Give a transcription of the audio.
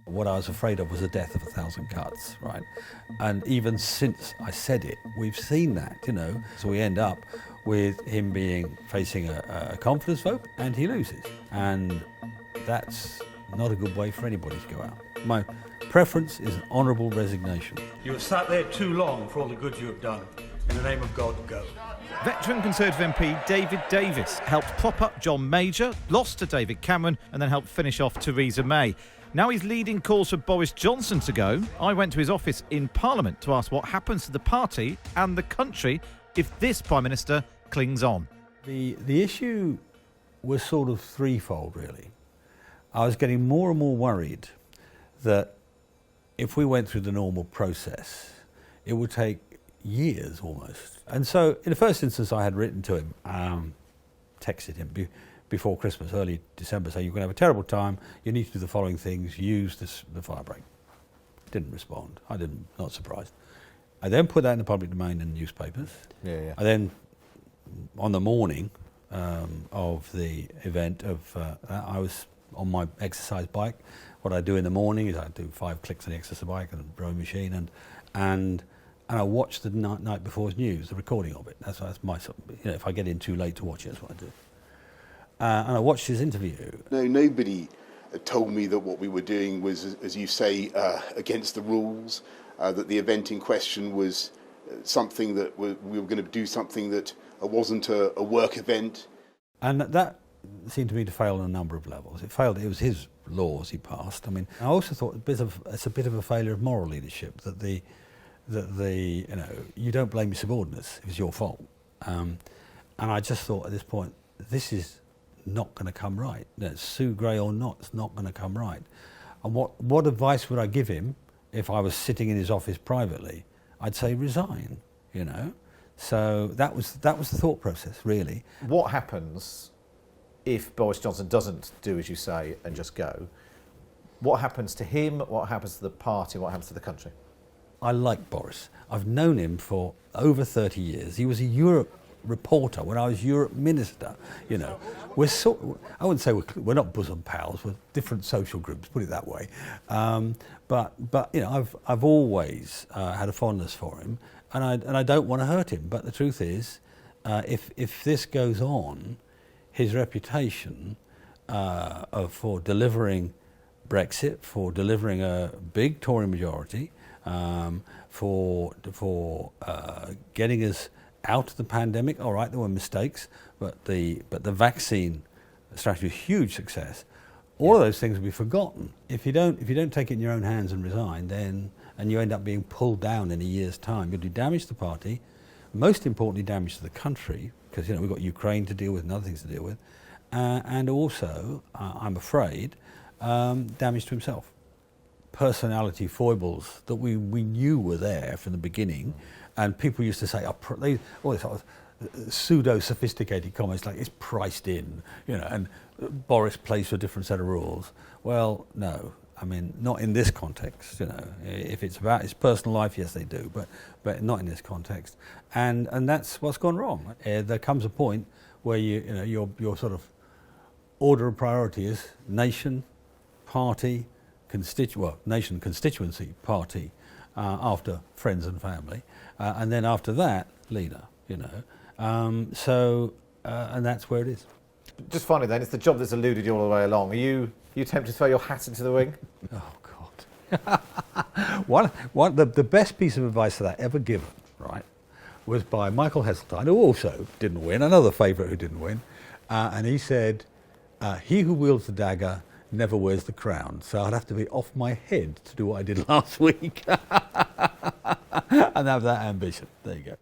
What I was afraid of was the death of 1,000 cuts, right? And even since I said it, we've seen that, you know. So we end up with him facing a confidence vote, and he loses. And that's not a good way for anybody to go out. My preference is an honourable resignation. You have sat there too long for all the good you have done. In the name of God, go. Veteran Conservative MP David Davis helped prop up John Major, lost to David Cameron, and then helped finish off Theresa May. Now he's leading calls for Boris Johnson to go. I went to his office in Parliament to ask what happens to the party and the country if this Prime Minister clings on. The issue was sort of threefold, really. I was getting more and more worried that if we went through the normal process, it would take years almost. And so in the first instance, I had written to him, texted him before Christmas, early December, saying you're going to have a terrible time, you need to do the following things, use the fire break. Didn't respond. Not surprised. I then put that in the public domain in the newspapers. Yeah. I then, on the morning of the event I was on my exercise bike. What I do in the morning is I do 5 clicks on the exercise bike and a rowing machine, and I watch the night before's news, the recording of it. That's my, if I get in too late to watch it, that's what I do. And I watched his interview. No, nobody told me that what we were doing was, as you say, against the rules, that the event in question was something that we were going to do something that wasn't a work event. And that seemed to me to fail on a number of levels. It failed, it was his laws he passed. I mean, I also thought it's a bit of a failure of moral leadership, that you don't blame your subordinates, it was your fault. And I just thought at this point, this is not going to come right. Sue Gray or not, it's not going to come right. And what advice would I give him if I was sitting in his office privately? I'd say resign, you know. So that was the thought process, really. What happens if Boris Johnson doesn't do as you say and just go? What happens to him? What happens to the party? What happens to the country? I like Boris. I've known him for over 30 years. He was a Europe reporter when I was Europe minister. You know, I wouldn't say we're not bosom pals. We're different social groups, put it that way. But you know, I've always had a fondness for him, and I don't want to hurt him. But the truth is, if this goes on, his reputation for delivering Brexit, for delivering a big Tory majority, for getting us out of the pandemic. All right, there were mistakes, but the vaccine strategy was a huge success. All of those things will be forgotten if you don't take it in your own hands and resign. Then and you end up being pulled down in a year's time. You'll do damage to the party, most importantly, damage to the country, because we've got Ukraine to deal with and other things to deal with, and also, I'm afraid, damage to himself. Personality foibles that we knew were there from the beginning, and people used to say, all this sort of pseudo-sophisticated comments like it's priced in, and Boris plays for a different set of rules. Well, no, I mean, not in this context. If it's about his personal life, yes, they do, but not in this context. And that's what's gone wrong. There comes a point where your sort of order of priority is nation, party, nation, constituency, party, after friends and family, and then after that, leader. And that's where it is. Just finally, then, it's the job that's eluded you all the way along. Are you tempted to throw your hat into the ring? Oh God! The best piece of advice that I ever given, right, was by Michael Heseltine, who also didn't win, another favourite who didn't win, and he said, "He who wields the dagger never wears the crown." So I'd have to be off my head to do what I did last week, and have that ambition. There you go.